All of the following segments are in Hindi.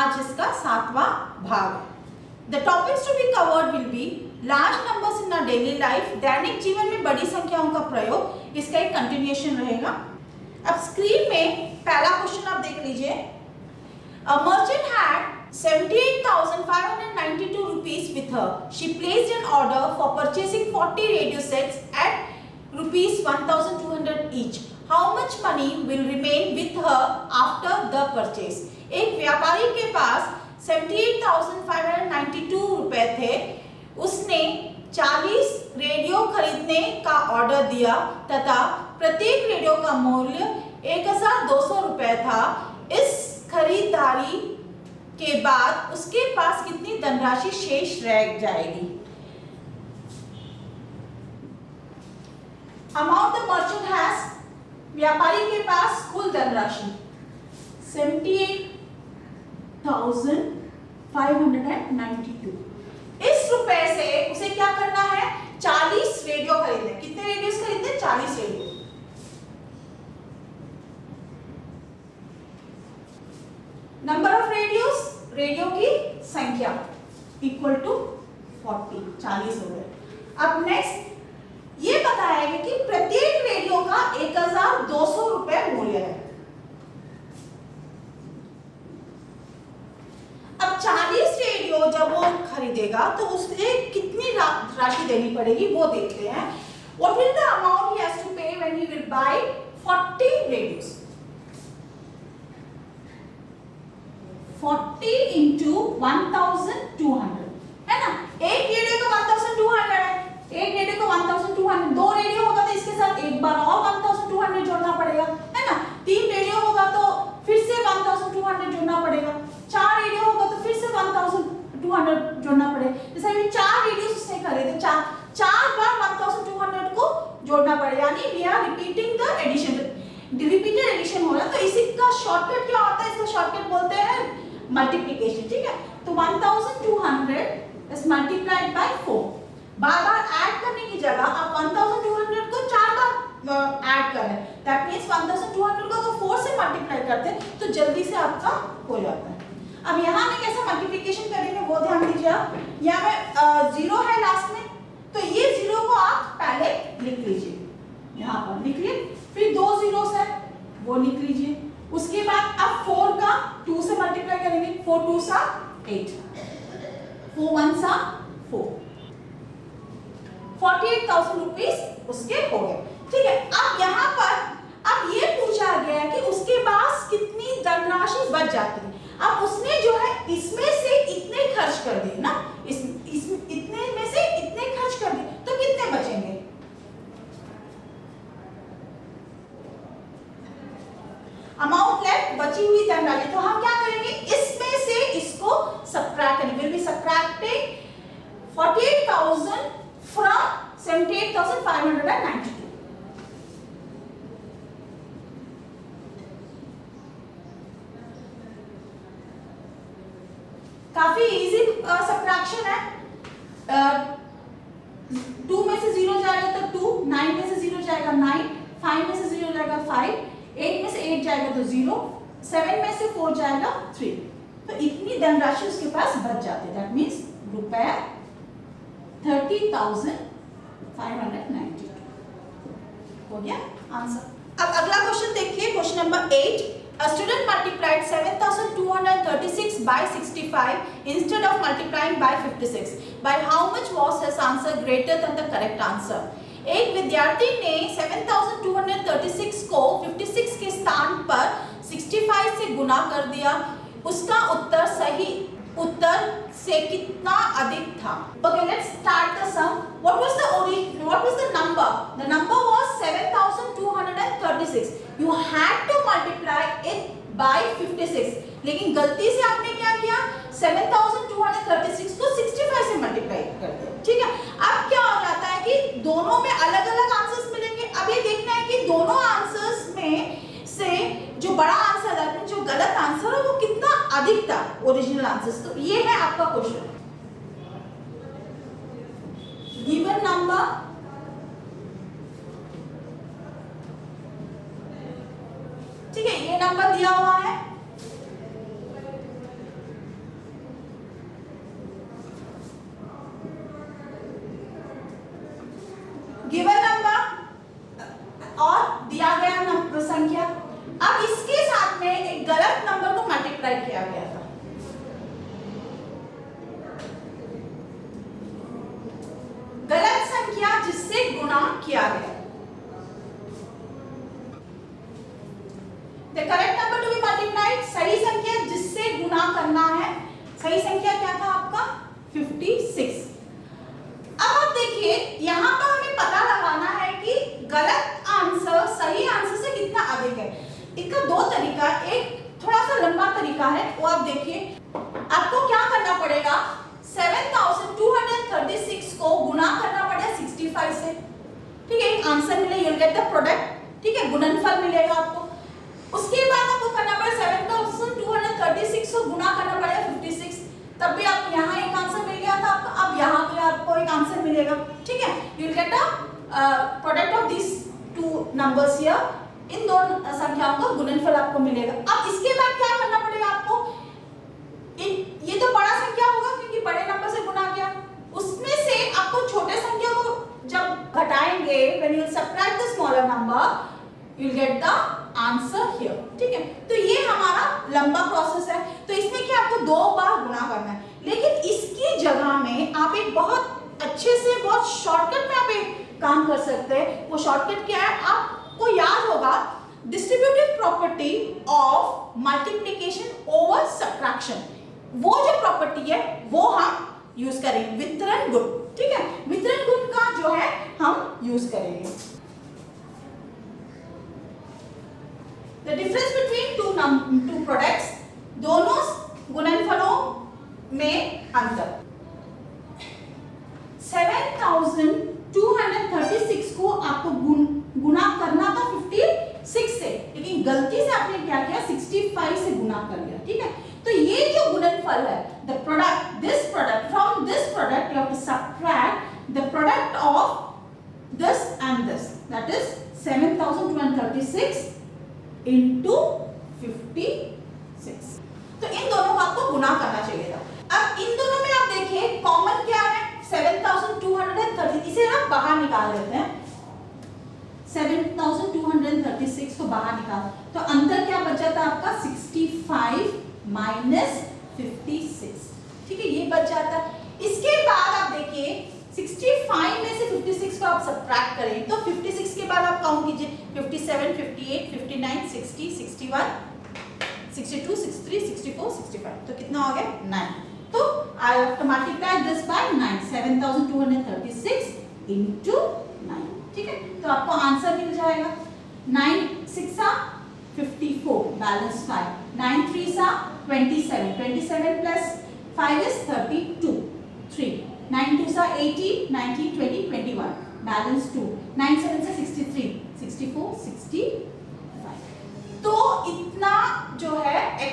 आज इसका 7वां भाग। The topics to be covered will be large numbers in our daily life, दैनिक जीवन में बड़ी संख्याओं का प्रयोग, इसका एक कंटिन्यूएशन रहेगा। अब स्क्रीन में पहला क्वेश्चन आप देख लीजिए। A merchant had 78,592 rupees with her. She placed an order for purchasing 40 radio sets at rupees 1,200 each. How much money will remain with her after the purchase? एक व्यापारी के पास 78,592 रुपए थे। उसने 40 रेडियो खरीदने का ऑर्डर दिया तथा प्रत्येक रेडियो का मूल्य 1,200 रुपए था। इस खरीदारी के बाद उसके पास कितनी धनराशि शेष रह जाएगी? अमाउंट द मर्चेंट हैज, व्यापारी के पास कुल धनराशि 78,592। इस रुपए से उसे क्या करना है? 40 रेडियो खरीदने। कितने रेडियोस खरीदने? 40 radio. Number of radios, radio की संख्या इक्वल टू 40, 40 हो गए। अब नेक्स्ट ये बताएगा कि प्रत्येक रेडियो का 1,200 रुपए मूल्य है। अब 40 रेडियो जब वो खरीदेगा तो उसे कितनी राशि देनी पड़ेगी वो देखते हैं। What will the amount he has to pay when he will buy 40 radios? 40 into 1,200 है ना। एक रेडियो का 1,200 है, एक रेडियो का 1,200, दो रेडियो होगा तो इसके साथ एक बार और 1,200 जोड़ना पड़ेगा, है ना। 3 रेडियो होगा तो फिर से 1,200 जोड़ना पड़ेगा। 4 रेडियो होगा तो फिर से 1,200 जोड़ना पड़ेगा। जैसे अभी 4 रेडियो उसने खरीदे, चार बार 1,200 को जोड़ना पड़ेगा, यानी we are repeating the addition, repeated addition हो रहा है। तो इसी का शॉर्टकट क्या होता है? इसका शॉर्टकट बोलते हैं मल्टीप्लिकेशन, ठीक है। तो 1,200 इज मल्टीप्लाइड बाय 4। बार-बार ऐड करने की जगह आप 1,200 को 4 बार ऐड कर रहे हैं। दैट मींस 1,200 को अगर 4 से मल्टीप्लाई करते हैं तो जल्दी से आपका हो जाता है। अब यहाँ में कैसे मल्टीप्लिकेशन करेंगे वो ध्यान दीजिए आप। यहाँ में 0 है लास्ट में, तो ये 0 को आप पहले लिख लीजिए, यहाँ पर लिख लिए। फिर 2 zeros है वो लिख लीजिए। उसके बाद अब 4 का 2 से मल्टीप्लाई करेंगे। 4 2 सा 8, 4 1 सा 4, 48,000 रुपीस उसके हो गए, ठीक है। अब यहाँ पर अब ये पूछा गया है कि उसके पास कितनी धनराशि बच जाती है। अब उसने जो है इसमें से इतने खर्च कर दिए ना, इतने में से इतने खर्च कर दिए, तो कितने बचेंगे? अमाउंट लेफ्ट, बची हुई धनराशि। तो हम क्या करेंगे? इसमें से इसको सबट्रैक्ट करेंगे। Will be subtracting 48,000 from 78,592। काफी इजी सबट्रैक्शन है। 2 में से 0 जाएगा तो 2, 9 में से 0 जाएगा 9, 5 में से 0 जाएगा 5, 8 में से 8 जाएगा तो 0, 7 में से 4 जाएगा 3। तो इतनी धनराशि उसके पास बच जाती है। दैट मींस रुपए 30,592 हो गया आंसर। अब अगला क्वेश्चन देखिए, question number 8। A student multiplied 7,236 by 65 instead of multiplying by 56. By how much was his answer greater than the correct answer? एक विद्यार्थी ने 7,236 को 56 के स्थान पर 65 से गुना कर दिया। उसका उत्तर सही उत्तर से कितना अधिक था? Okay, let's start the sum. What was the number? The number was 7,236. You had to multiply it by 56. लेकिन गलती से आपने क्या किया? 7,236 को 65 से मल्टीप्लाई कर दिया, ठीक है। अब क्या हो जाता है कि दोनों में अलग-अलग आंसर्स मिलेंगे। अब ये देखना है कि दोनों आंसर्स में से जो बड़ा आंसर है, जो गलत आंसर है, वो कितना अधिक था ओरिजिनल आंसर्स। तो ये है आपका क्वेश्चन। गिवन नंबर ठीक है, ये नंबर दिया हुआ है संख्या जिससे गुणा किया गया। The correct number to be multiplied, सही संख्या जिससे गुणा करना है। सही संख्या क्या था आपका 56। अब आप देखिए यहाँ पर हमें पता लगाना है कि गलत आंसर सही आंसर से कितना अधिक है। इसका दो तरीका, एक थोड़ा सा लंबा तरीका है, वो आप देखिए। आपको क्या करना पड़ेगा, 7236 को गुना करना पड़ेगा 65 से, ठीक है, एक आंसर मिले, you'll get the product, ठीक है, गुणनफल मिलेगा आपको। उसके बाद आपको करना पड़ेगा 7236 को गुना करना पड़ेगा 56, तब भी आप यहाँ एक आंसर मिल गया था आपका, अब यहाँ पे आपको एक आंसर मिलेगा, ठीक है, you'll get a product of these two numbers here, इन दोनों संख्याओं का गुणनफल आपको मिलेगा। अब इसके बाद क्या करना पड़ेगा आपको, ये तो बड़ा संख्या होगा क्योंकि बड़े नंबर से गुणा किया, उसमें से आपको छोटे संख्या को जब घटाएंगे, when you subtract the smaller number, you'll get the answer here, ठीक है। तो ये हमारा लंबा प्रोसेस है, तो इसमें क्या आपको 2 बार गुणा करना है, लेकिन इसकी जगह में आप एक बहुत अच्छे से बहुत शॉर्टकट में आप एक काम कर सकते हैं। वो शॉर्टकट क्या है, आपको याद होगा, distributive property of multiplication over subtraction, वो जो प्रॉपर्टी है वो हम यूज करेंगे, वितरण गुण, ठीक है, वितरण गुण का जो है हम यूज करेंगे। The difference between two products, दोनों गुणनफलों में अंतर। 7236 को आपको गुना करना था 56 से, लेकिन गलती से आपने क्या किया 65 से गुना कर लिया, ठीक है। तो ये जो गुणनफल है, the product, this product, from this product you have to subtract the product of this and this, that is 7236 into 56। तो इन दोनों को आपको गुना करना चाहिए था। अब इन दोनों में आप देखिए कॉमन क्या है, 7230, इसे हम बाहर निकाल देते हैं, 7236 को बाहर निकाल, तो अंतर क्या बच जाता है आपका 65 माइनस 56, ठीक है, ये बच जाता है। इसके बाद आप देखिए 65 में से 56 को आप सब्ट्रैक्ट करें तो 56 के बाद आप काउंट कीजिए 57, 58, 59, 60, 61, 62, 63, 64, 65, तो कितना हो गया 9। तो I have to multiply this by 9, 7236 into 9, ठीक है, तो आपको आंसर मिल जाएगा 9 6 54, बैलेंस 5, 9 3 27, 27 plus 5 is 32, 3, 9 2 18, 19 20 21, बैलेंस 2, 9 7 63, 64 65। तो इतना जो है x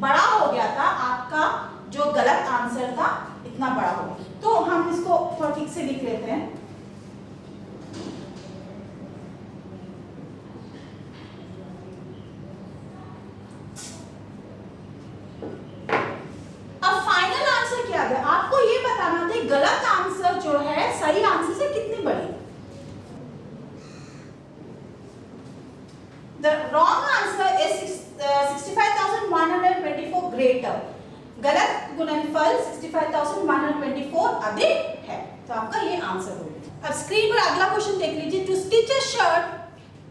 बड़ा हो गया था, आपका जो गलत आंसर था इतना बड़ा हो गया। तो हम इसको थोड़ा ठीक से लिख लेते हैं। आपको ये बताना था गलत आंसर जो है सही आंसर से कितनी बड़ी। The wrong answer is 65,124 greater. गलत गुणनफल 65,124 अधिक है, तो आपका ये आंसर होगा। अब स्क्रीन पर अगला क्वेश्चन देख लीजिए। To stitch a shirt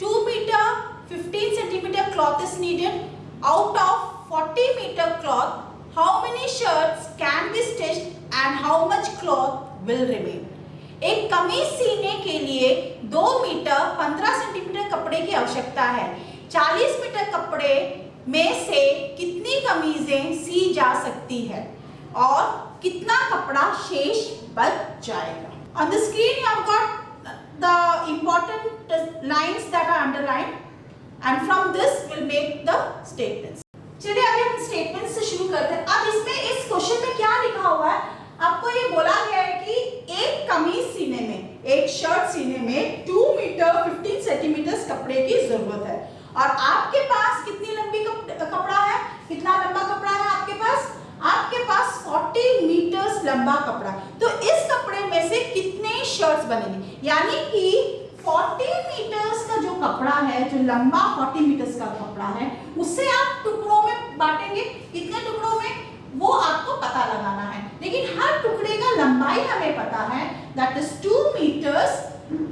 2 metre 15 centimetre cloth is needed out of 40 metre cloth. How many shirts can be stitched and how much cloth will remain? एक कमीज सीने के लिए 2 मीटर 15 सेंटीमीटर कपड़े की आवश्यकता है। 40 मीटर कपड़े में से कितनी कमीजें सी जा सकती है और कितना कपड़ा शेष बच जाएगा? On the screen you have got the important lines that are underlined and from this we'll make the statements. चलिए अभी हम स्टेटमेंट से शुरू करते हैं। अब इसमें इस क्वेश्चन में क्या लिखा हुआ है, आपको ये बोला गया है कि एक कमीज सीने में, एक शर्ट सीने में 2 मीटर 15 सेंटीमीटर कपड़े की जरूरत है और आपके पास कितनी लंबी कपड़ा है, कितना लंबा कपड़ा है आपके पास? आपके पास 40 मीटर्स लंबा कपड़ा। तो इस कपड़े में से कितने शर्ट्स बनेंगे, यानी कि 40 मीटर्स का जो कपड़ा है, जो लंबा 40 मीटर्स का कपड़ा है, उससे आप टुकड़ों में बांटेंगे। कितने टुकड़ों में वो आपको पता लगाना है, लेकिन हर टुकड़े का लंबाई हमें पता है दैट इज 2 मीटर्स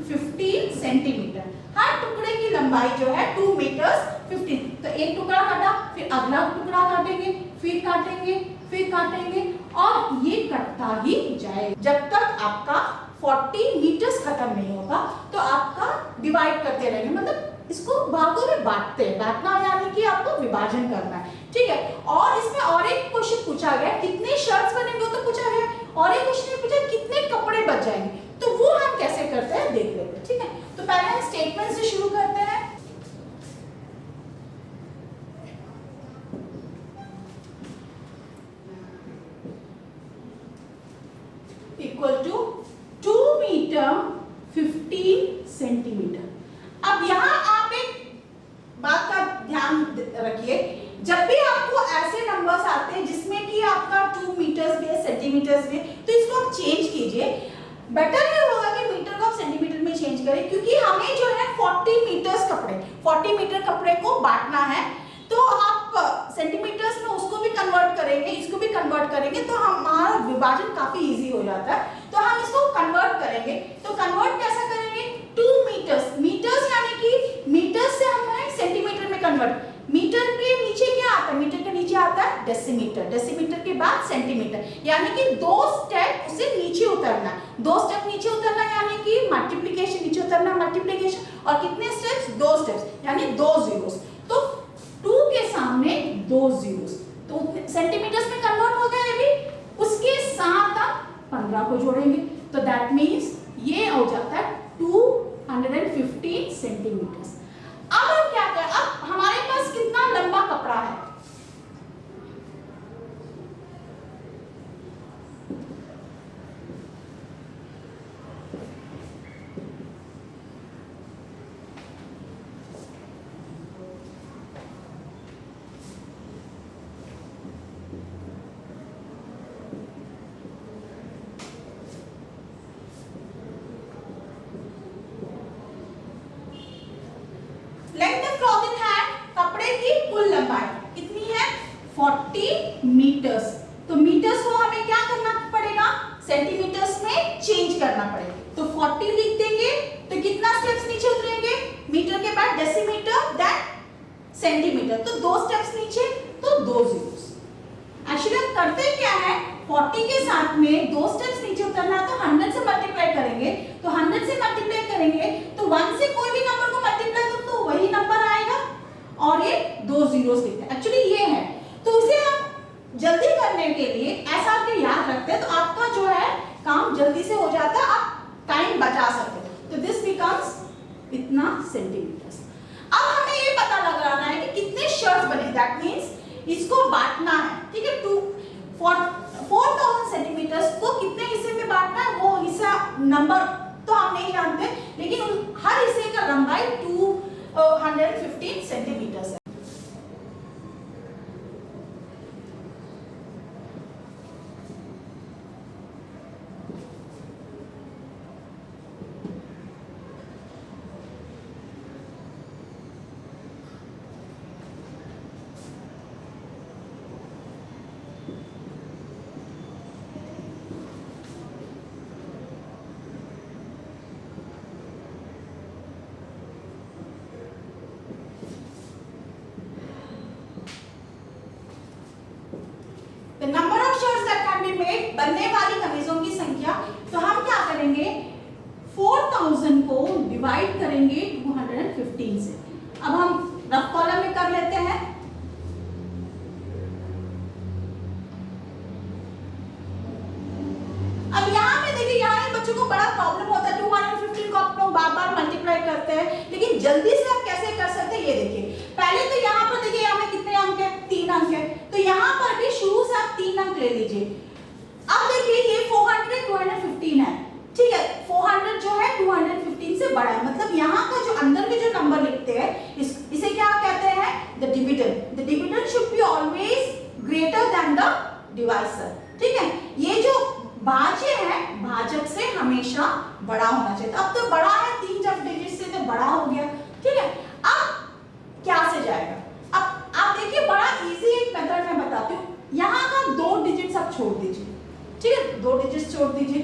15 सेंटीमीटर। हर टुकड़े की लंबाई जो है 2 मीटर्स 15। तो एक टुकड़ा काटा, फिर अगला टुकड़ा काटेंगे, फिर काटेंगे, फिर काटेंगे और ये कटता ही जाएगा जब तक आपका 40 मीटर्स खत्म नहीं होगा। तो आपका डिवाइड करते रहेंगे, मतलब इसको भागों में बांटते हैं। बांटना यानी कि आपको विभाजन करना है, ठीक है। और इसमें और एक क्वेश्चन पूछा गया, कितने शर्ट्स बनेंगे वो तो पूछा गया, और एक क्वेश्चन पूछा कितने कपड़े बच जाएंगे। तो वो हम कैसे करते हैं देख लेते हैं, ठीक है। तो पहले हम स्टेटमेंट से शुरू करते हैं। Equal to 2 metre 15 centimetre. अब यहाँ आप एक बात का ध्यान रखिए, जब भी आपको ऐसे नंबर्स आते हैं जिसमें कि आपका 2 मीटर्स भी सेंटीमीटर्स भी, तो इसको आप चेंज कीजिए। बेटर ये होगा कि मीटर को आप सेंटीमीटर में चेंज करें, क्योंकि हमें जो है 40 मीटर कपड़े को बांटना है। तो आप सेंटीमीटर्स में उसको भी कन्वर्ट करेंगे, इसको भी कन्वर्ट करेंगे, तो हमारा विभाजन काफी इजी हो जाता है। तो हम इसको कन्वर्ट करेंगे। तो कन्वर्ट कैसा करेंगे, 2 मीटर्स यानी कि मीटर से हमें सेंटीमीटर में कन्वर्ट। मीटर के नीचे क्या आता है, मीटर के नीचे आता है डेसीमीटर, डेसीमीटर के बाद सेंटीमीटर, यानी कि 2 स्टेप उसे नीचे उतरना। 2 स्टेप नीचे उतरना यानी कि मल्टीप्लिकेशन, नीचे उतरना मल्टीप्लिकेशन। और कितने स्टेप्स, 2 स्टेप्स, यानी 2 जीरोस। तो 2 के सामने 2 जीरोस, तो सेंटीमीटर्स में कन्वर्ट हो गया। अभी उसके साथ आप 15 को जोड़ेंगे, तो दैट मींस ये हो जाता है 215 सेंटीमीटर। अब हम क्या करें, अब हमारे पास कितना लंबा कपड़ा है, लेंथ ऑफ क्लॉथिंग हैंड, कपड़े की कुल लंबाई कितनी है, 40 मीटर्स। तो मीटर्स को हमें क्या करना पड़ेगा, सेंटीमीटर्स में चेंज करना पड़ेगा। तो 40 लिख देंगे, तो कितना स्टेप्स नीचे उतरेंगे, मीटर के बाद डेसीमीटर, देन सेंटीमीटर, तो 2 स्टेप्स नीचे, तो 2 जीरोस। एक्चुअली हम करते क्या है, 40 के साथ में 2 स्टेप्स नीचे उतरना, तो 100 से मल्टीप्लाई करेंगे। तो 100 से मल्टीप्लाई करेंगे तो 1 से कोई भी नंबर को मल्टीप्लाई करो तो वही नंबर आएगा, और ये 2 जीरोस लिखते हैं। एक्चुअली ये है, तो उसे हम जल्दी करने के लिए ऐसा के याद रखते हैं, तो आपका जो है काम जल्दी से हो जाता है, आप टाइम बचा सकते हैं। तो दिस बिकम्स इतना सेंटीमीटर्स। अब हमें ये पता लगाना है कि कितने शर्ट्स बने, दैट मींस इसको बांटना है, ठीक है। 4000 सेंटीमीटर्स को कितने हिस्से में बांटना है, वो हिस्सा नंबर तो हम नहीं जानते, लेकिन हर हिस्से का लंबाई 215 सेंटीमीटर्स है। The number of shirts that can be made, बनने वाली कमीजों की संख्या। तो हम क्या करेंगे, 4000 को डिवाइड करेंगे 215 से। अब हम रफ कॉलम में कर लेते हैं। अब यहाँ पे देखिए, यहाँ बच्चों को बड़ा प्रॉब्लम होता है, 215 को आप लोग बार-बार मल्टीप्लाई करते हैं, लेकिन जल्दी से आप कैसे कर सकते हैं ये देखिए। पहले तो यहाँ पर देखिए, यहाँ में कितने अंक है, 3 अंक है, तो यहाँ पर भी शुरू से आप 3 अंक ले लीजिए। अब देखिए ये 400 215 है, ठीक है। 400 जो है 215 से बड़ा है, मतलब यहाँ का जो अंदर में जो नंबर लिखते हैं इसे क्या कहते हैं, the dividend. The dividend should be always greater than the divisor, ठीक है। ये जो भाज्य है भाजक से हमेशा बड़ा होना चाहिए। अब तो बड़ा है, 3 जब डिजिट से तो बड़ा हो गया, ठीक है। अब क्या से जाएगा, अब आप देखिए बड़ा इजी एक मेथड मैं बताती हूँ। यहाँ का 2 डिजिट्स आप छोड़ दीजिए, ठीक है, 2 डिजिट्स छोड़ दीजिए,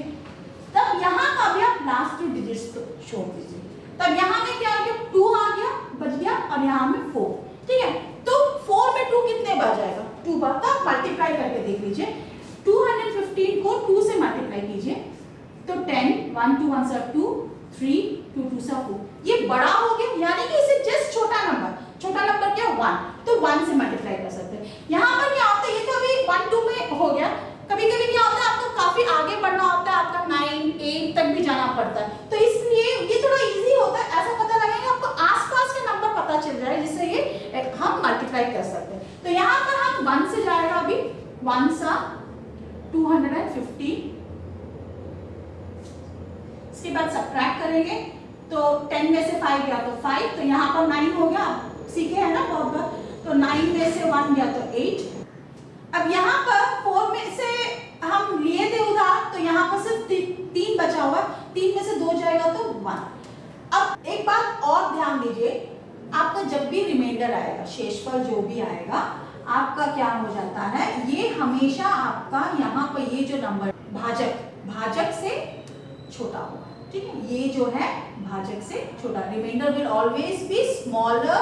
तब तब यहाँ का भी आप लास्ट 2 डिजिट्स तो छोड़ दीजिए। तब यहाँ में क्या आ गया 2 आ गया बच गया और यहाँ में 4। ठीक है, तो 4 में 2 कितने बार जाएगा 2 बार। तो आप मल्टीप्लाई करके देख लीजिए 215 को 2 से मल्टीप्लाई कीजिए तो 10 1 2 1 2 3 2 2 4। ये बड़ा हो गया यानी कि इसे जस्ट छोटा नंबर क्या 1, तो 1 से मल्टीप्लाई कर सकते हैं। यहाँ पर क्या होता है ये तो अभी 1 2 में हो गया, कभी कभी क्या होता है आपको काफी आगे बढ़ना होता है, आपका 9 8 तक भी जाना पड़ता है, तो इसलिए ये थोड़ा इजी होता है। ऐसा पता लगेगा आपको आसपास के नंबर पता चल जाए जिससे ये हम मल्टीप्लाई कर सकते हैं। तो यहाँ पर हम 1 से जाएगा अभी 1 सा 250, इसके बाद सब्ट्रैक्ट करेंगे तो 10 में से 5 गया तो 5, तो यहाँ पर 9 हो गया, सीखे है ना बहुत बार। तो 9 में से 1 गया तो 8। अब यहाँ पर 4 में से हम लिए थे उधार तो यहाँ पर सिर्फ 3 बचा हुआ, 3 में से 2 जाएगा तो 1। अब एक बात और ध्यान दीजिए, आपका जब भी रिमाइंडर आएगा, शेषफल जो भी आएगा आपका क्या हो जाता है, ये हमेशा आपका यहाँ पर ये जो नंबर भाजक से छोटा होगा। ठीक है, ये जो है भाजक से छोटा, remainder will always be smaller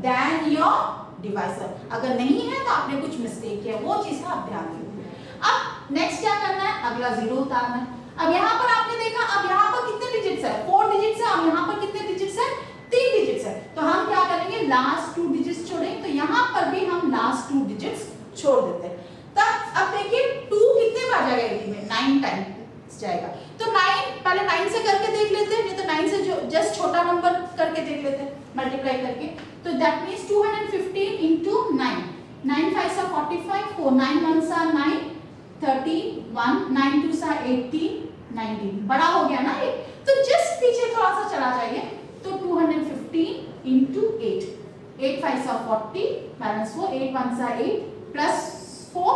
than your divisor. अगर नहीं है तो आपने कुछ मिस्टेक किया, वो चीज का आप ध्यान रखिए। अब नेक्स्ट क्या करना है, अगला 0 उतारना है। अब यहाँ पर आपने देखा, अब यहाँ पर कितने डिजिट्स है 4 डिजिट्स है, और यहाँ पर कितने डिजिट्स है 3 डिजिट्स है, तो हम क्या करेंगे लास्ट 2 डिजिट्स छोड़ेंगे, तो यहाँ पर भी हम लास्ट 2 डिजिट्स छोड़ देते हैं। तब अब देखिए 2 कितने बार जाएगा 80 में 9 टाइम्स जाएगा, तो 9 पहले 9 से करके देख लेते हैं, नहीं तो 9 से जो जस्ट छोटा नंबर करके देख लेते हैं मल्टीप्लाई करके। तो दैट मींस 215 into 9, 9 5 सा 45, 4 9 1 सा 9 31, 9 2 सा 18 19, बड़ा हो गया ना ये, तो जस्ट पीछे थोड़ा सा चला जाइए तो 215 into 8, 8 5 सा 40 बैलेंस 4, 8 1 सा 8 प्लस 4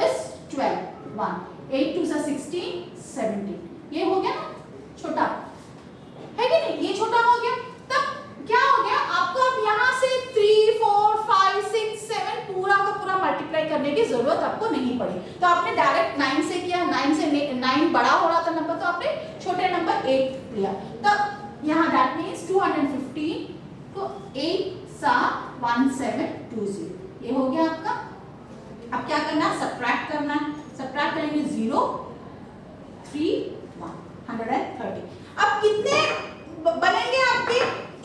is 12, 1 8 2 सा 16 17, ये हो गया ना छोटा है कि नहीं, ये छोटा हो गया। तब क्या हो गया आपको, अब यहाँ से 3 4 5 6 7 पूरा का पूरा मल्टीप्लाई करने की जरूरत आपको नहीं पड़ी, तो आपने डायरेक्ट 9 से किया, 9 से 9 बड़ा हो रहा था नंबर तो आपने छोटे नंबर 8 लिया। तब यहाँ दैट मींस 215 को 8 सा 1720, ये हो गया आपका। अब क्या करना है, सब्ट्रैक्ट करना है, सब्ट्रैक्ट करेंगे 0 3 130। अब कितने बनेंगे आपके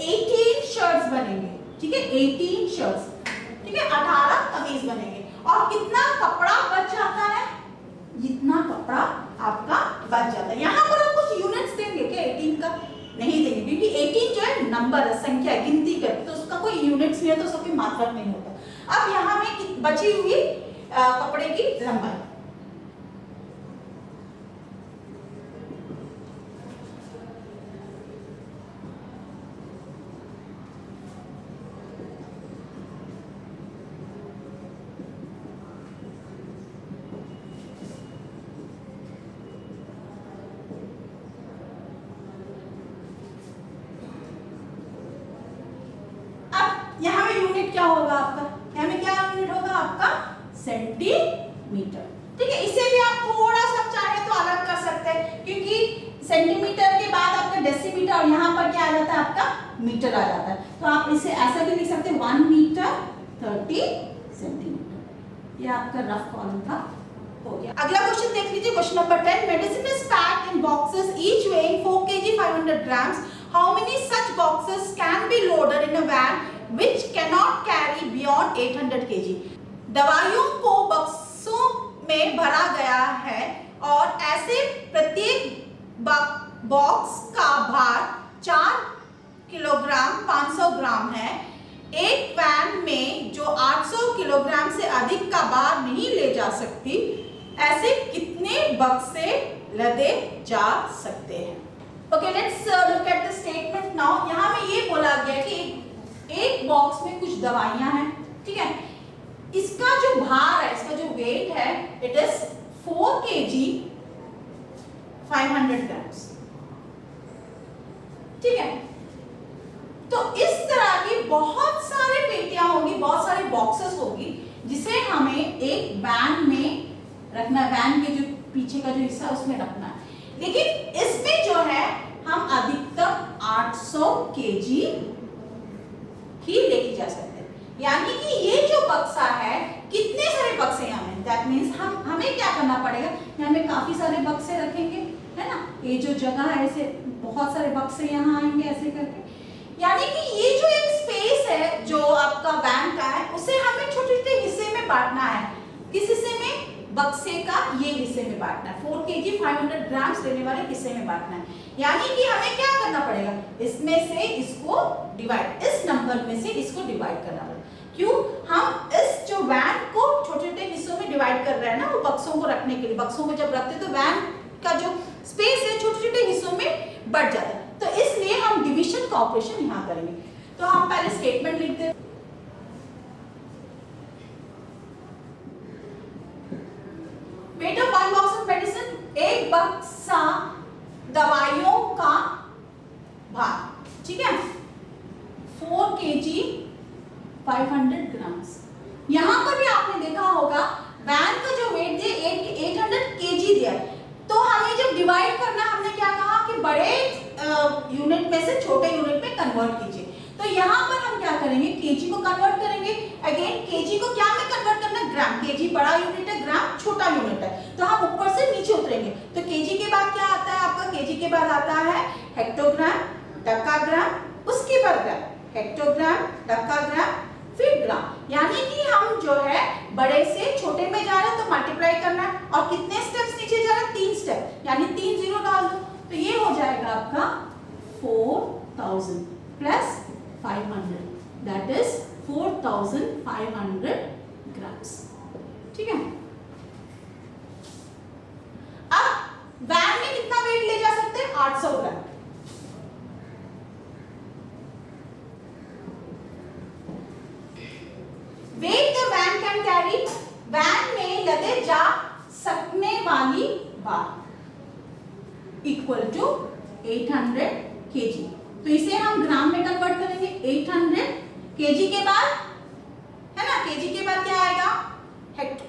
18 शर्ट्स बनेंगे। ठीक है, 18 शर्ट्स, ठीक है 18 कमीज बनेंगे, और कितना कपड़ा बच जाता है, इतना कपड़ा आपका बच जाता है। यहाँ पर आप कुछ यूनिट्स देंगे क्या 18 का, नहीं देंगे, क्योंकि 18 जो है नंबर है, संख्या है, गिनती करते तो उसका कोई यूनिट्स नहीं है, तो उसका कोई मात्रक नहीं होता। अब यहाँ में बची हुई कपड़े की लंबाई, यहाँ में यूनिट क्या होगा आपका, यहाँ में क्या यूनिट होगा आपका सेंटीमीटर। ठीक है, इसे भी आप थोड़ा सा चाहे तो अलग कर सकते हैं, क्योंकि सेंटीमीटर के बाद आपका डेसीमीटर और यहाँ पर क्या आ जाता है आपका मीटर आ जाता है, तो आप इसे ऐसा भी लिख सकते हैं 1 मीटर 30 सेंटीमीटर। ये आपका रफ कॉलम था, हो गया। अगला क्वेश्चन देख लीजिए, question number 10, medicine is packed in boxes each weighing 4 kg 500 grams. How many such boxes can be loaded in a van which cannot carry beyond 800 kg? दवाइयों को बक्सों में भरा गया है और ऐसे प्रत्येक बॉक्स का भार 4 किलोग्राम 500 ग्राम है। एक वैन में जो 800 किलोग्राम से अधिक का भार नहीं ले जा सकती, ऐसे कितने बक्से लदे जा सकते हैं? Okay, let's look at the statement now. यहाँ में ये बोला गया कि एक बॉक्स में कुछ दवाइयां हैं, ठीक है, इसका जो भार है, इसका जो वेट है, इट इज 4 kg 500 grams। ठीक है, तो इस तरह की बहुत सारे पेटियां होगी, बहुत सारे बॉक्सेस होगी, जिसे हमें एक वैन में रखना है, वैन के जो पीछे का जो हिस्सा है उसमें रखना है। लेकिन इसमें जो है हम अधिकतम 800 केजी ही लेके जा सकते हैं। यानी कि ये जो बक्सा है, कितने सारे बक्से यहाँ में, दैट मीन्स हमें क्या करना पड़ेगा, यहाँ में काफी सारे बक्से रखेंगे, है ना। ये जो जगह है ऐसे बहुत सारे बक्से यहाँ आएंगे ऐसे करके। यानी कि ये जो एक स्पेस है जो आपका वैन का है, उसे हमें छोटे-छोटे हिस्से में बांटना है। किस हिस्से में? बक्से का ये हिस्से में बांटना है। 4 kg 500 ग्राम्स लेने वाले हिस्से में बांटना है। यानी कि हमें क्या करना पड़ेगा, इसमें से इसको डिवाइड, इस नंबर में से इसको डिवाइड करना पड़ेगा। क्यों? हम इस जो वैन को छोटे-छोटे हिस्सों में डिवाइड कर रहे हैं ना, वो बक्सों को रखने के लिए। बक्सों को जब रखते तो वैन का जो स्पेस है छोटे-छोटे हिस्सों में बढ़ जाता है, तो इसलिए हम डिवीजन का ऑपरेशन यहाँ करेंगे। तो हम पहले स्टेटमेंट लिखते हैं। Weight of 1 box of medicine, एक बक्सा दवाइयों का भार, ठीक है, 4 kg 500 ग्राम्स। यहां पर भी आपने देखा होगा वैन का जो वेट दिया 800 kg दिया, तो हमें जब डिवाइड करना, हमने क्या कहा कि बड़े यूनिट में से छोटे यूनिट में कन्वर्ट कीजिए। तो यहाँ पर हम क्या करेंगे, केजी को कन्वर्ट करेंगे। अगेन केजी को क्या में कन्वर्ट करना है, ग्राम। केजी बड़ा यूनिट है, ग्राम छोटा यूनिट है, तो हम ऊपर से नीचे उतरेंगे। तो केजी के बाद क्या आता है आपका, केजी के बाद आता है हेक्टोग्राम, डेकाग्राम, उसके बाद ग्राम, हेक्टोग्राम, डेकाग्राम, फिर ग्राम। यानी कि हम जो है बड़े से छोटे में जा रहे हैं तो मल्टीप्लाई करना है, और कितने स्टेप्स नीचे जा रहे हैं, 3 स्टेप, यानी 3 जीरो डाल दो, तो ये हो जाएगा आपका 4000 प्लस 500, दैट इज 4500 ग्राम्स, ठीक है। अब वैन में कितना वेट ले जा सकते हैं, 800 gram. Weight the van can carry, van में लदे जा सकने वाली बार इक्वल टू 800 kg। तो इसे हम ग्राम में कन्वर्ट करेंगे। 800 kg के बाद, है ना, kg के बाद क्या आएगा,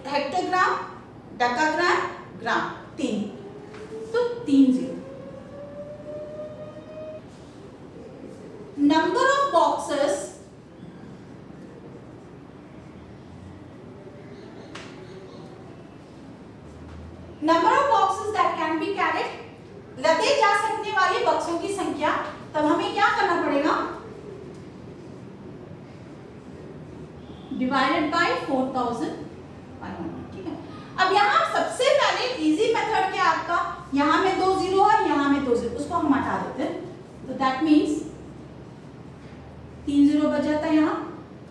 हेक्टोग्राम, डेकाग्राम, ग्राम, 3, तो 3 zero. Number of boxes, number of boxes that can be carried, लदे जा सकने वाले बक्सों की संख्या। तब हमें क्या करना पड़ेगा, डिवाइडेड बाय 4500, ठीक है। अब यहाँ सबसे पहले इजी मेथड क्या आपका, यहाँ में 2 जीरो है, यहाँ में 2 जीरो, उसको हम हटा देते हैं, तो दैट मीन्स 3 जीरो बच जाता है यहाँ,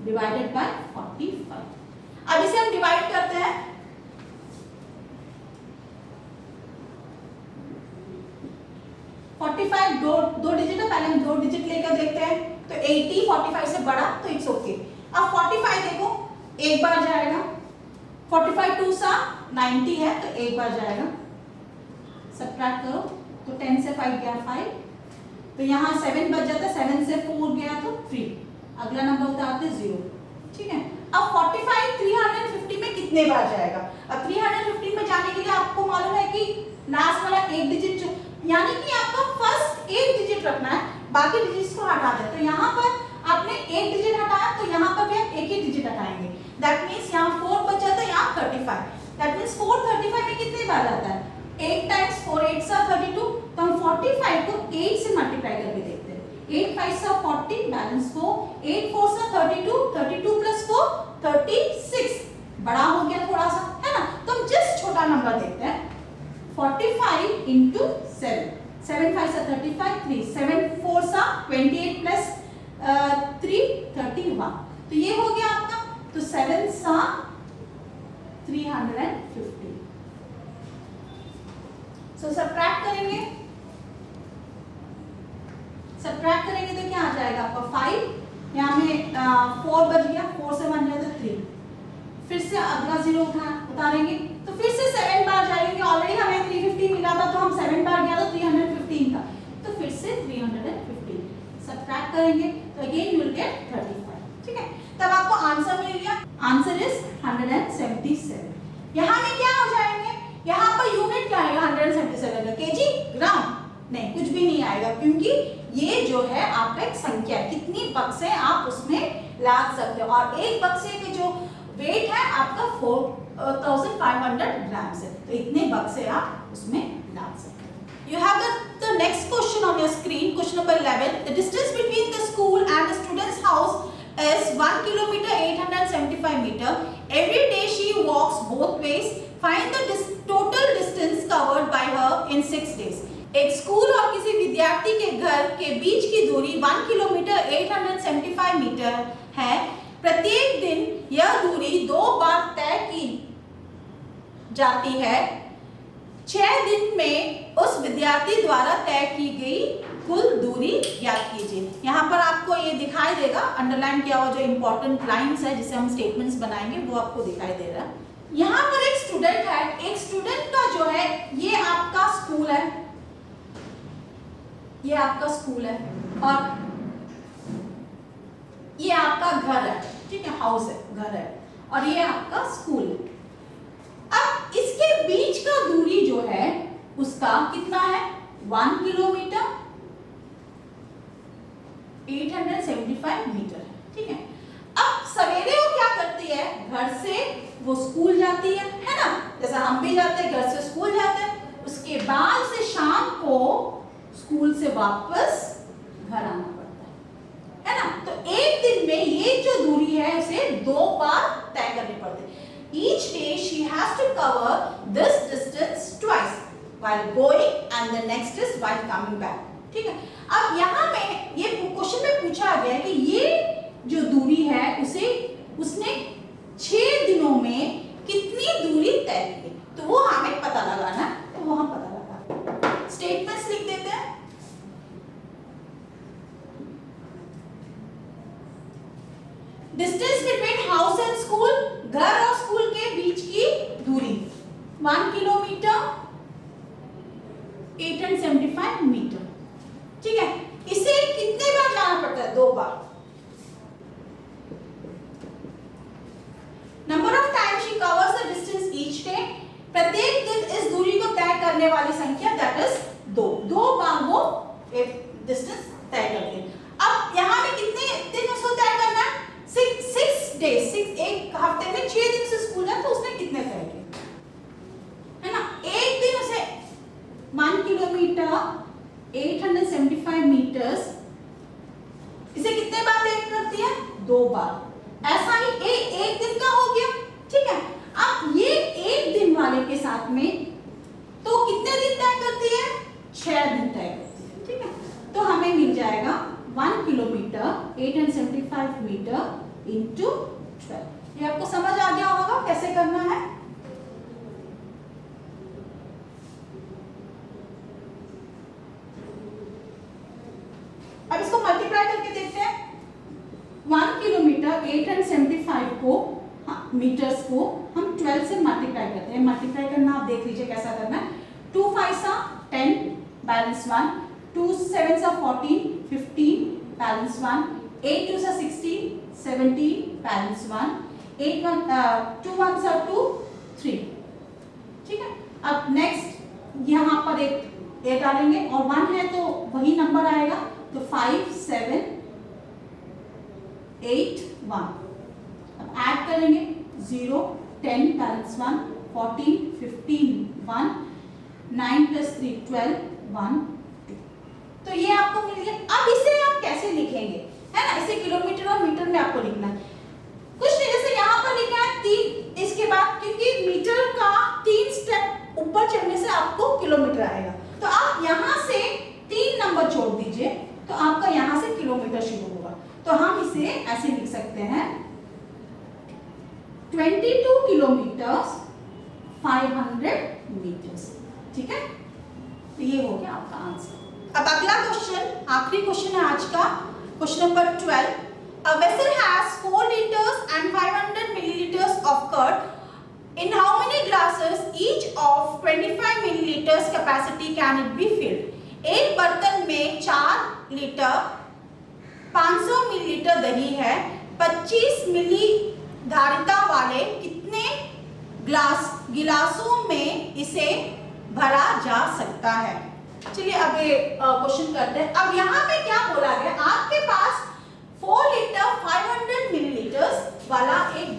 डिवाइडेड बाय 45। अब इसे हम डिवाइड करते हैं, दो डिजिट है, पहले हम 2 डिजिट लेकर देखते हैं। तो 80 45 से बड़ा, तो इट्स ओके। अब 45 देखो, एक बार जाएगा, 45 2 सा 90 है, तो एक बार जाएगा, सबट्रैक्ट करो, तो 10 से 5 गया 5, तो यहाँ 7 बच जाता है, 7 से 4 गया तो 3, अगला नंबर उतारते 0, ठीक है। अब 45 350 में कितने बार जाएगा, अब 350 में जाने के लिए आपको मालूम है कि लास्ट वाला एक डिजिट, यानी कि आपका फर्स्ट एक डिजिट रखना है, बाकी डिजिट्स को हटा दें। तो यहाँ पर आपने एक डिजिट हटाया, तो यहाँ पर भी आप एक ही डिजिट हटाएंगे, दैट मीन्स यहाँ 4 बच जाता है, यहाँ 35, दैट मीन्स 435 में कितने बार आता है, 8 टाइम्स 4 8 सा 32, तो हम 45 को 8 से मल्टीप्लाई करके देखते हैं। 8 5 सा 40, बैलेंस 4, 8 4 सा 32, 32 प्लस 4 36, बड़ा हो गया थोड़ा सा, है ना। तो हम जस्ट छोटा नंबर देखते हैं, 45 into 7, 7 5 सा 35, 3 7 4 सा 28 प्लस 3 31, तो ये हो गया आपका, तो 7 सा 350। सो सब्ट्रैक्ट करेंगे, सब्ट्रैक्ट करेंगे तो क्या आ जाएगा आपका 5, यहाँ में 4 बच गया, 4 से 1 जाता 3, फिर से अगला 0 उतारेंगे, तो फिर से 7 बार जाएंगे। ऑलरेडी हमें 350 मिला था, तो हम 7 बार गया तो 315 था, तो फिर से 315 सब्ट्रैक्ट करेंगे, तो अगेन यू विल गेट 35, ठीक है। तब आपको आंसर मिल गया, आंसर इज 177। यहाँ में क्या हो जाएंगे, यहाँ पर यूनिट क्या आएगा 177 का, केजी लाद सकते हो। और एक बक्से के जो वेट है आपका 4500 ग्राम्स है, तो इतने बक्से आप उसमें लाद सकते हो। You have the next question on your screen, question number 11. The distance between the school and the student's house is 1 kilometer 875 meter. Every day she walks both ways. Find the total distance covered by her in 6 days. एक स्कूल और किसी विद्यार्थी के घर के बीच की दूरी 1 किलोमीटर 875 मीटर है। प्रत्येक दिन यह दूरी 2 बार तय की जाती है। 6 दिन में उस विद्यार्थी द्वारा तय की गई कुल दूरी ज्ञात कीजिए। यहाँ पर आपको ये दिखाई देगा, अंडरलाइन किया हुआ जो इंपॉर्टेंट लाइंस है जिसे हम स्टेटमेंट्स बनाएंगे वो आपको दिखाई दे रहा है। यहाँ पर एक स्टूडेंट है, एक स्टूडेंट का जो है ये आपका स्कूल है, ये आपका स्कूल है और ये आपका घर है, ठीक है, हाउस है, घर है, और ये आपका स्कूल है। अब इसके बीच का दूरी जो है उसका कितना है? 1 किलोमीटर 875 मीटर है, ठीक है। अब सवेरे वो क्या करती है? घर से वो स्कूल जाती है ना, जैसा हम भी जाते हैं, घर से स्कूल जाते हैं। उसके बाद से शाम को स्कूल से वापस घर आना पड़ता है ना। तो एक दिन में ये जो दूरी है उसे 2 बार तय करनी पड़ती है। Each day she has to cover this distance twice while going and the next is while coming back, ठीक है। अब यहाँ में ये क्वेश्चन में पूछा गया है कि ये जो दूरी है उसे उसने 6 दिनों में कितनी दूरी तय की, तो वो हमें पता लगाना है, तो वो हम पता लगा स्टेटमेंट्स लिख देते हैं। Distance between house and school, घर और स्कूल के बीच की दूरी 1 किलोमीटर 875 मीटर, ठीक है। इसे कितने बार जाना पड़ता है? 2 बार। Number of time she covers the distance each day, प्रत्येक दिन इस दूरी को तय करने वाली संख्या दैट इज 2 बार वो एक डिस्टेंस तय करती है। अब यहाँ में कितने दिन उसको तय करना है? 6 डेज, एक हफ्ते में 6 दिन से स्कूल है, तो उसने कितने तय किए, है ना। एक दिन उसे 1 किलोमीटर 875 मीटर्स, इसे कितने बार तय करती है? 2 बार। ऐसा ही एक दिन का हो गया, ठीक है। अब ये एक दिन वाले के साथ में तो कितने दिन तय करती है? 6 दिन तय करती है, ठीक है। तो हमें मिल जाएगा 1 किलोमीटर 875 मीटर इंटू 12। ये आपको समझ आ गया होगा कैसे करना है। अब इसको मल्टीप्लाई करके देखते हैं। 1 किलोमीटर 875 को मीटर्स को हम 12 से मल्टीप्लाई करते हैं। मल्टीप्लाई करना आप देख लीजिए कैसा करना है। 2 5 10 बैलेंस 1, 2 7 14 15 बैलेंस 1, 8 2 16 17 बैलेंस 1, 8 1 2 1 2 3, ठीक है। अब नेक्स्ट यहाँ पर एक डालेंगे और 1 है तो वही नंबर आएगा, तो 5 7 8 1। अब ऐड करेंगे 0 10 बैलेंस 1 14 15 1 9 + 3 12 1 2। तो ये आपको मिल गया। अब इसे आप कैसे लिखेंगे, है ना। इसे किलोमीटर और मीटर में आपको लिखना है। कुछ नहीं, जैसे यहाँ पर लिखा है 3, इसके बाद क्योंकि मीटर का 3 स्टेप ऊपर चढ़ने से आपको किलोमीटर आएगा, तो आप यहाँ से 3 नंबर छोड़ दीजिए, तो आपका यहाँ से किलोमीटर शुरू होगा। तो हम इसे ऐसे लिख सकते हैं 22 किलोमीटर 500 मीटर्स, ठीक है। तो ये हो गया आपका आंसर। अब अगला क्वेश्चन, आखिरी क्वेश्चन है आज का, question number 12। A vessel has 4 liters and 500 milliliters of curd. In how many glasses each of 25 milliliters capacity can it be filled? एक बर्तन में 4 लीटर 500 मिलीलीटर दही है, 25 मिली धारिता वाले कितने गिलासों में इसे भरा जा सकता है। चलिए अब ये क्वेश्चन करते हैं। अब यहाँ पे क्या बोला गया, आपके पास 4 लीटर 500 मिलीलीटर्स वाला एक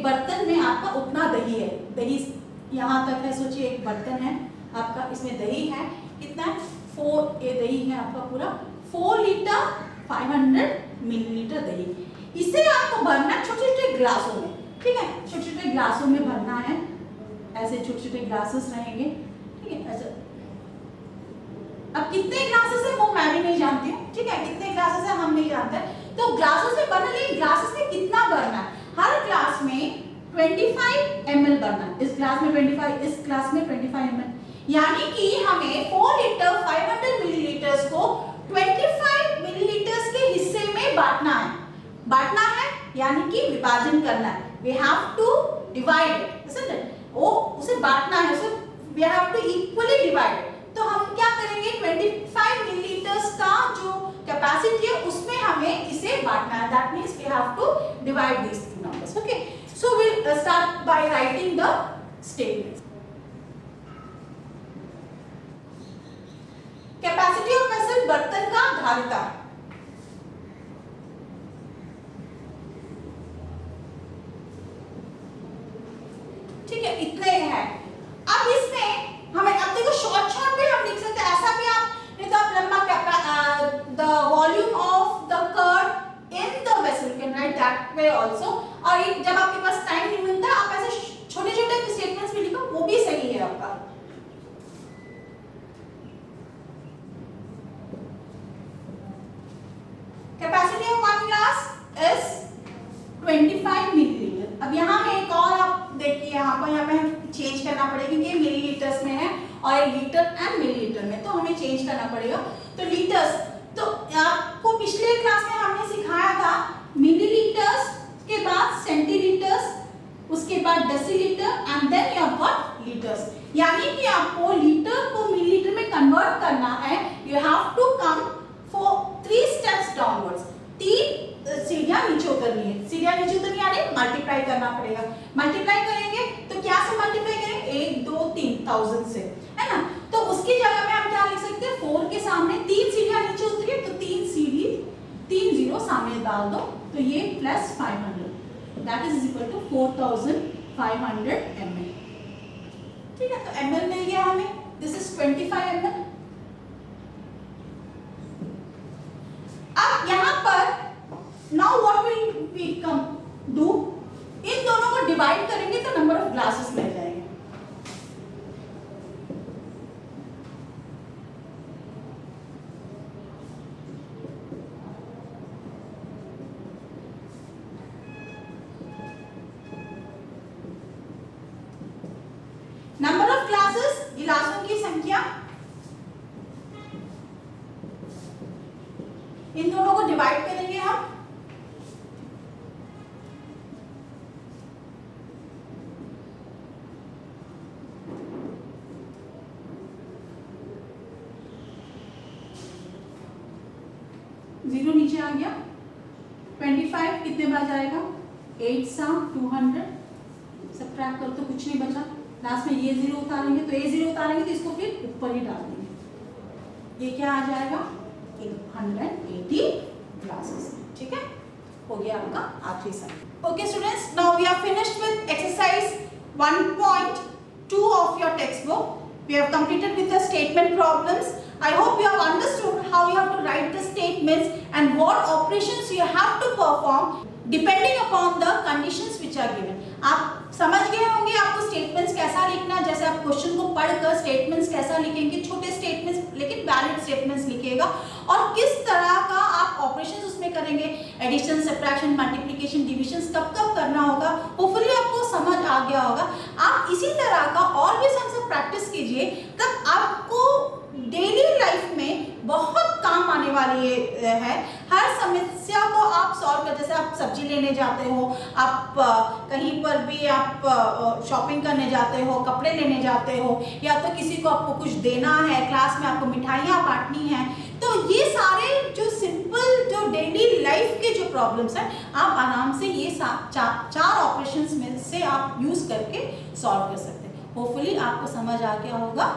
बर्तन में आपका उतना दही है, दही यहाँ तक है, सोचिए एक बर्तन है आपका, इसमें दही है कितना है 4, ये दही है आपका पूरा 4 लीटर 500 मिलीलीटर दही। इसे आपको भरना छोटे छोटे ग्लासों में, ठीक है, छोटे छोटे ग्लासों में भरना है, ऐसे छोटे छोटे ग्लासेस रहेंगे, ठीक है। ऐसे अब कितने ग्लासेस है वो मैं भी नहीं जानती हूँ, ठीक है, कितने ग्लासेस है हम नहीं जानते, तो ग्लासेस में भरना, लेकिन ग्लासेस में कितना भरना है, हर ग्लास में 25 ml भरना है, इस ग्लास में 25, इस ग्लास में 25 ml, यानी कि हमें 4 लीटर 500 मिलीलीटर्स को 25 मिलीलीटर्स के हिस्से में बांटना है, यानी कि विभाजन करना है, we have to divide it, isn't it? वो उसे बांटना है, उसे we have to equally divide it। तो हम क्या करेंगे, 25 मिलीलीटर्स का जो कैपेसिटी है उसमें हमें इसे बांटना है, that means we have to divide these two numbers, okay? So we'll start by writing the statements। Capacity of vessel, बर्तन का धारिता, ठीक है, इतने है। अब इसमें हमें, अब देखो शॉर्ट में हम लिख सकते हैं, ऐसा भी आप नहीं तो आप लंबा the volume of the curd in the vessel, you can write that way also. और जब आपके पास टाइम नहीं मिलता आप ऐसे छोटे छोटे स्टेटमेंट्स भी लिखो, वो भी सही है आपका। Capacity of one glass is 25 millilitre. अब यहाँ में एक और आप देखिए, यहाँ पर हमें चेंज करना पड़ेगा क्योंकि ये मिलीलीटर्स में है और एक लीटर एंड मिलीलीटर में, तो हमें चेंज करना पड़ेगा। तो लीटर्स, तो आपको पिछले क्लास में हमने सिखाया था मिलीलीटर्स के बाद सेंटीलीटर्स, उसके बाद decilitre and then you have got litres, यानी कि आपको लीटर को मिलीलीटर में कन्वर्ट करना है, you have to come for 3 steps downwards, 3 सीढ़ियां नीचे उतरनी है, सीढ़ियां नीचे उतरनी यानी मल्टीप्लाई करना पड़ेगा। मल्टीप्लाई करेंगे तो क्या से मल्टीप्लाई करेंगे, 1 2 3 1000 से, है ना। तो उसकी जगह में हम क्या लिख सकते हैं, 4 के सामने 3 सीढ़ियां नीचे उतरी है तो 3 सीढ़ी 3 जीरो सामने डाल दो, तो ये plus 500, that is equal to 4500 ml, ठीक है। तो ml मिल गया हमें, दिस इज 25 ml। अब यहाँ पर now what will we come do, इन दोनों को डिवाइड करेंगे तो नंबर ऑफ ग्लासेस मिल जाएंगे। नंबर ऑफ ग्लासेस, गिलासों की संख्या, इन दोनों को डिवाइड करेंगे हम, जीरो नीचे आ गया, 25 कितने बार जाएगा, 8 सा 200, सबट्रैक्ट कर तो कुछ नहीं बचा, लास्ट में ये जीरो उतारेंगे तो ये जीरो उतारेंगे तो इसको फिर ऊपर ही डाल देंगे, ये क्या आ जाएगा 180 ग्लासेस, ठीक है, हो गया आपका आखिरी sum. Okay students, now we are finished with exercise 1.2 of your textbook. We have completed with the statement problems. I hope you have understood how you have to write the statements and what operations you have to perform depending upon the conditions which are given. आप समझ गए होंगे आपको स्टेटमेंट्स कैसा लिखना, जैसे आप क्वेश्चन को पढ़कर स्टेटमेंट्स कैसा लिखेंगे, छोटे स्टेटमेंट्स लेकिन वैलिड स्टेटमेंट्स लिखिएगा, और किस तरह का आप ऑपरेशंस उसमें करेंगे, एडिशन, सब्ट्रैक्शन, मल्टीप्लिकेशन, डिविजन कब कब करना होगा, होपफुली आपको समझ आ गया होगा। आप इसी तरह का और भी सब प्रैक्टिस कीजिए, तब आपको डेली लाइफ में बहुत काम आने वाली है। हर समस्या को आप सॉल्व कर, जैसे आप सब्जी लेने जाते हो, आप कहीं पर भी आप शॉपिंग करने जाते हो, कपड़े लेने जाते हो, या तो किसी को आपको कुछ देना है, क्लास में आपको मिठाइयाँ बांटनी हैं, तो ये सारे जो सिंपल जो डेली लाइफ के जो प्रॉब्लम्स हैं, आप आराम से ये चार ऑपरेशंस में से आप यूज करके सॉल्व कर सकते हैं। होपफुली आपको समझ आ गया होगा।